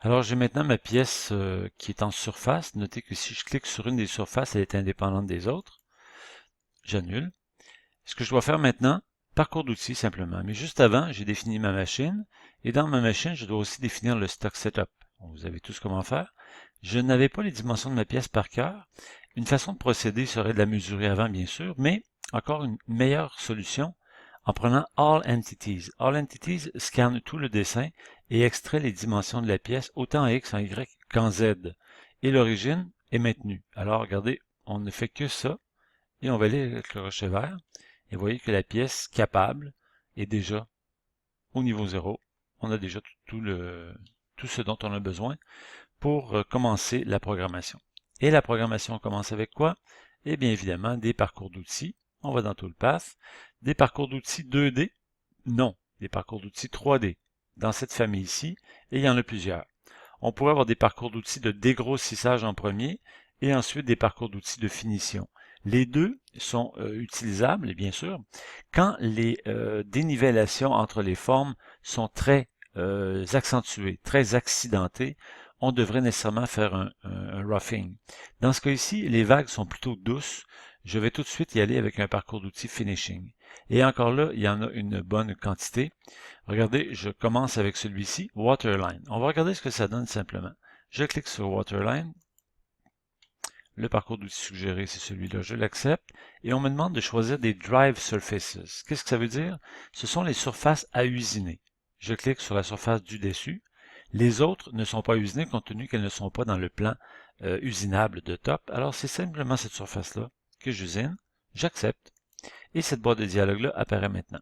Alors j'ai maintenant ma pièce qui est en surface. Notez que si je clique sur une des surfaces, elle est indépendante des autres. J'annule. Ce que je dois faire maintenant, parcours d'outils simplement. Mais juste avant, j'ai défini ma machine. Et dans ma machine, je dois aussi définir le stock setup. Vous savez tous comment faire. Je n'avais pas les dimensions de ma pièce par cœur. Une façon de procéder serait de la mesurer avant, bien sûr, mais encore une meilleure solution en prenant All Entities. All Entities scanne tout le dessin et extrait les dimensions de la pièce autant en X, en Y qu'en Z. Et l'origine est maintenue. Alors, regardez, on ne fait que ça et on va aller avec le crochet vert. Et vous voyez que la pièce capable est déjà au niveau 0. On a déjà tout ce dont on a besoin pour commencer la programmation. Et la programmation commence avec quoi? Eh bien évidemment, des parcours d'outils. On va dans Toolpath. Des parcours d'outils 2D? Non, des parcours d'outils 3D. Dans cette famille ici, et il y en a plusieurs. On pourrait avoir des parcours d'outils de dégrossissage en premier, et ensuite des parcours d'outils de finition. Les deux sont utilisables, bien sûr, quand les dénivellations entre les formes sont très accentuées, très accidentées. On devrait nécessairement faire un roughing. Dans ce cas ici, les vagues sont plutôt douces. Je vais tout de suite y aller avec un parcours d'outils finishing. Et encore là, il y en a une bonne quantité. Regardez, je commence avec celui-ci, Waterline. On va regarder ce que ça donne simplement. Je clique sur Waterline. Le parcours d'outils suggéré, c'est celui-là. Je l'accepte. Et on me demande de choisir des Drive Surfaces. Qu'est-ce que ça veut dire? Ce sont les surfaces à usiner. Je clique sur la surface du dessus. Les autres ne sont pas usinées compte tenu qu'elles ne sont pas dans le plan usinable de top. Alors c'est simplement cette surface-là que j'usine. J'accepte. Et cette boîte de dialogue-là apparaît maintenant.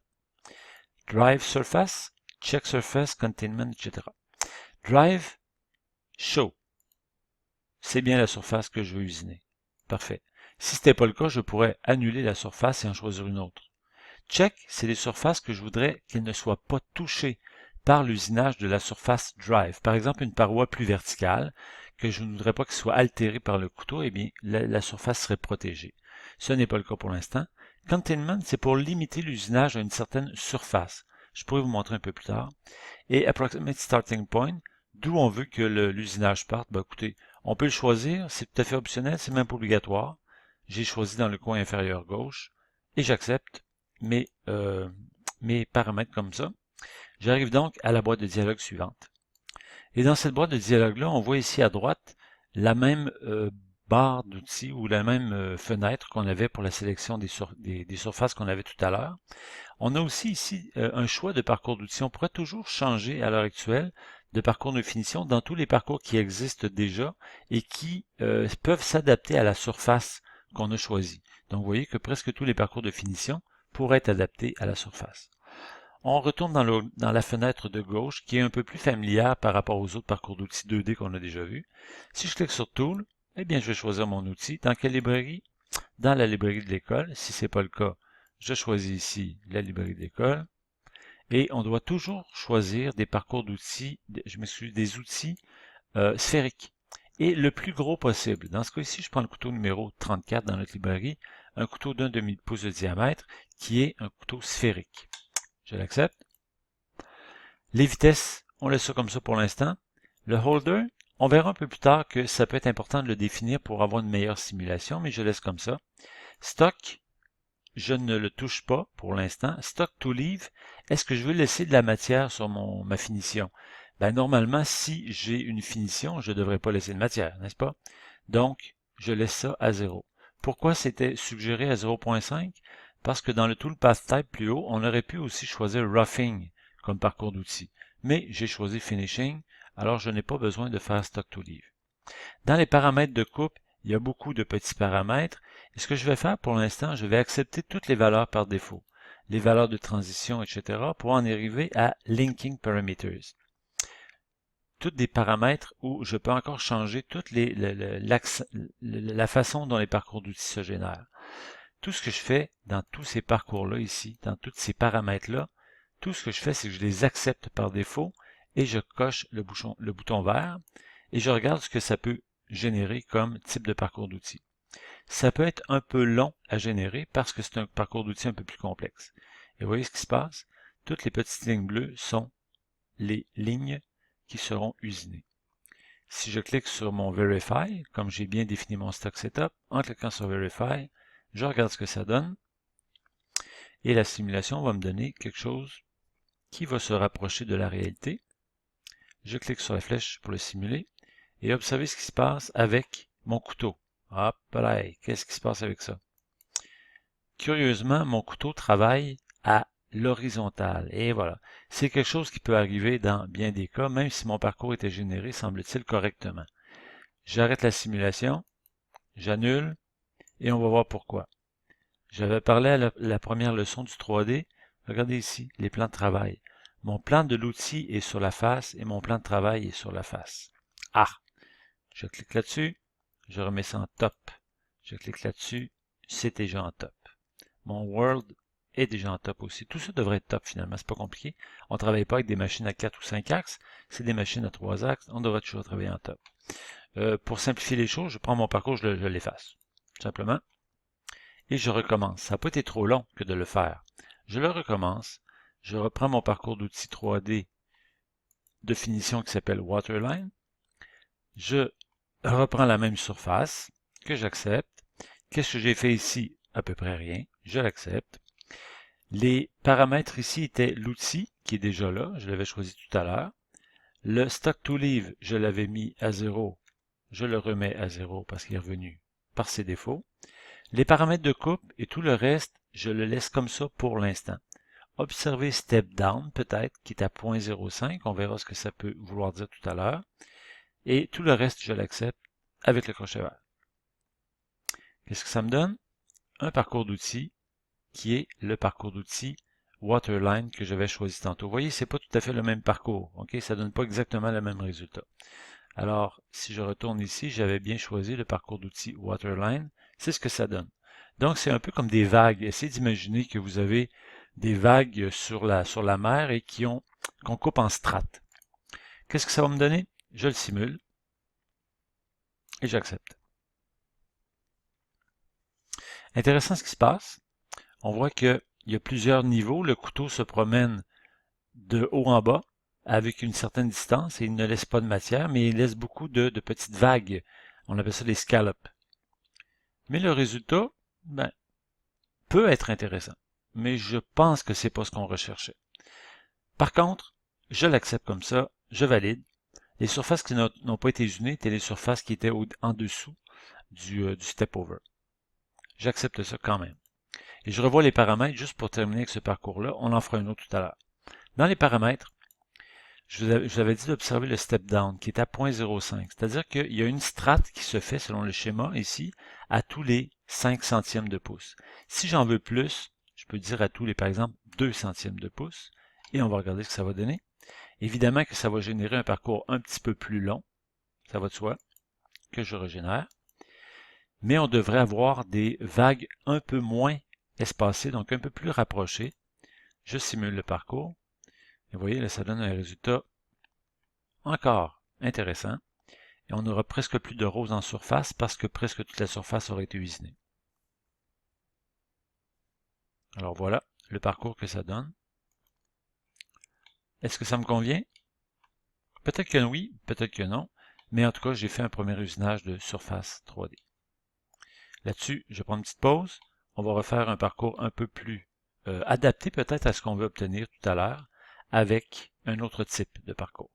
Drive Surface, Check Surface, Containment, etc. Drive Show. C'est bien la surface que je veux usiner. Parfait. Si ce n'était pas le cas, je pourrais annuler la surface et en choisir une autre. Check, c'est les surfaces que je voudrais qu'elles ne soient pas touchées par l'usinage de la surface drive. Par exemple, une paroi plus verticale, que je ne voudrais pas qu'elle soit altérée par le couteau, eh bien, la surface serait protégée. Ce n'est pas le cas pour l'instant. Containment, c'est pour limiter l'usinage à une certaine surface. Je pourrais vous montrer un peu plus tard. Et Approximate Starting Point, d'où on veut que l'usinage parte. Ben, écoutez, on peut le choisir, c'est tout à fait optionnel, c'est même pas obligatoire. J'ai choisi dans le coin inférieur gauche et j'accepte mes paramètres comme ça. J'arrive donc à la boîte de dialogue suivante. Et dans cette boîte de dialogue-là, on voit ici à droite la même barre d'outils ou la même fenêtre qu'on avait pour la sélection des surfaces qu'on avait tout à l'heure. On a aussi ici un choix de parcours d'outils. On pourrait toujours changer à l'heure actuelle de parcours de finition dans tous les parcours qui existent déjà et qui peuvent s'adapter à la surface qu'on a choisie. Donc vous voyez que presque tous les parcours de finition pourraient être adaptés à la surface. On retourne dans la fenêtre de gauche qui est un peu plus familière par rapport aux autres parcours d'outils 2D qu'on a déjà vus. Si je clique sur Tool, eh bien je vais choisir mon outil. Dans quelle librairie? Dans la librairie de l'école. Si ce n'est pas le cas, je choisis ici la librairie de l'école. Et on doit toujours choisir des parcours d'outils, je m'excuse, des outils sphériques. Et le plus gros possible. Dans ce cas-ci, je prends le couteau numéro 34 dans notre librairie, un couteau d'un demi-pouce de diamètre, qui est un couteau sphérique. Je l'accepte. Les vitesses, on laisse ça comme ça pour l'instant. Le holder, on verra un peu plus tard que ça peut être important de le définir pour avoir une meilleure simulation, mais je laisse comme ça. Stock, je ne le touche pas pour l'instant. Stock to leave, est-ce que je veux laisser de la matière sur ma finition? Ben, normalement, si j'ai une finition, je ne devrais pas laisser de matière, n'est-ce pas? Donc, je laisse ça à 0. Pourquoi c'était suggéré à 0.5? Parce que dans le Toolpath Type plus haut, on aurait pu aussi choisir Roughing comme parcours d'outils. Mais j'ai choisi Finishing, alors je n'ai pas besoin de faire Stock to Leave. Dans les paramètres de coupe, il y a beaucoup de petits paramètres. Et ce que je vais faire pour l'instant, je vais accepter toutes les valeurs par défaut, les valeurs de transition, etc., pour en arriver à Linking Parameters. Toutes des paramètres où je peux encore changer toute la façon dont les parcours d'outils se génèrent. Tout ce que je fais dans tous ces parcours-là ici, dans tous ces paramètres-là, tout ce que je fais, c'est que je les accepte par défaut et je coche le bouton vert et je regarde ce que ça peut générer comme type de parcours d'outils. Ça peut être un peu long à générer parce que c'est un parcours d'outils un peu plus complexe. Et vous voyez ce qui se passe? Toutes les petites lignes bleues sont les lignes qui seront usinées. Si je clique sur mon Verify, comme j'ai bien défini mon stock setup, en cliquant sur Verify, je regarde ce que ça donne. Et la simulation va me donner quelque chose qui va se rapprocher de la réalité. Je clique sur la flèche pour le simuler et observez ce qui se passe avec mon couteau. Hop là, qu'est-ce qui se passe avec ça? Curieusement, mon couteau travaille à l'horizontale. Et voilà. C'est quelque chose qui peut arriver dans bien des cas, même si mon parcours était généré, semble-t-il, correctement. J'arrête la simulation, j'annule, et on va voir pourquoi. J'avais parlé à la première leçon du 3D. Regardez ici, les plans de travail. Mon plan de l'outil est sur la face et mon plan de travail est sur la face. Ah! Je clique là-dessus, je remets ça en top. Je clique là-dessus, c'est déjà en top. Mon World est déjà en top aussi. Tout ça devrait être top finalement, c'est pas compliqué. On ne travaille pas avec des machines à 4 ou 5 axes, c'est des machines à 3 axes, on devrait toujours travailler en top. Pour simplifier les choses, je prends mon parcours, je l'efface, tout simplement. Et je recommence. Ça n'a pas été trop long que de le faire. Je le recommence, je reprends mon parcours d'outil 3D de finition qui s'appelle Waterline. Je reprends la même surface que j'accepte. Qu'est-ce que j'ai fait ici? À peu près rien. Je l'accepte. Les paramètres ici étaient l'outil qui est déjà là. Je l'avais choisi tout à l'heure. Le Stock to Leave, je l'avais mis à 0. Je le remets à 0 parce qu'il est revenu par ses défauts. Les paramètres de coupe et tout le reste, je le laisse comme ça pour l'instant. Observez Step Down, peut-être, qui est à 0.05. On verra ce que ça peut vouloir dire tout à l'heure. Et tout le reste, je l'accepte avec le crochet vert. Qu'est-ce que ça me donne? Un parcours d'outils qui est le parcours d'outils Waterline que j'avais choisi tantôt. Vous voyez, c'est pas tout à fait le même parcours. Ok, ça donne pas exactement le même résultat. Alors, si je retourne ici, j'avais bien choisi le parcours d'outils Waterline. C'est ce que ça donne. Donc, c'est un peu comme des vagues. Essayez d'imaginer que vous avez des vagues sur la mer et qu'on coupe en strates. Qu'est-ce que ça va me donner? Je le simule et j'accepte. Intéressant ce qui se passe. On voit qu'il y a plusieurs niveaux. Le couteau se promène de haut en bas avec une certaine distance et il ne laisse pas de matière, mais il laisse beaucoup de petites vagues. On appelle ça des scallops. Mais le résultat, peut être intéressant. Mais je pense que c'est pas ce qu'on recherchait. Par contre, je l'accepte comme ça, je valide. Les surfaces qui n'ont pas été usinées étaient les surfaces qui étaient en dessous du step over. J'accepte ça quand même. Et je revois les paramètres juste pour terminer avec ce parcours-là. On en fera un autre tout à l'heure. Dans les paramètres, je vous avais dit d'observer le step down qui est à 0.05. C'est-à-dire qu'il y a une strate qui se fait selon le schéma ici à tous les 5 centièmes de pouce. Si j'en veux plus, je peux dire à tous les, par exemple, 2 centièmes de pouce. Et on va regarder ce que ça va donner. Évidemment que ça va générer un parcours un petit peu plus long. Ça va de soi que je régénère. Mais on devrait avoir des vagues un peu moins espacées, donc un peu plus rapprochées. Je simule le parcours. Et vous voyez, là, ça donne un résultat encore intéressant. Et on n'aura presque plus de rose en surface parce que presque toute la surface aurait été usinée. Alors voilà le parcours que ça donne. Est-ce que ça me convient? Peut-être que oui, peut-être que non. Mais en tout cas, j'ai fait un premier usinage de surface 3D. Là-dessus, je prends une petite pause. On va refaire un parcours un peu plus adapté peut-être à ce qu'on veut obtenir tout à l'heure avec un autre type de parcours.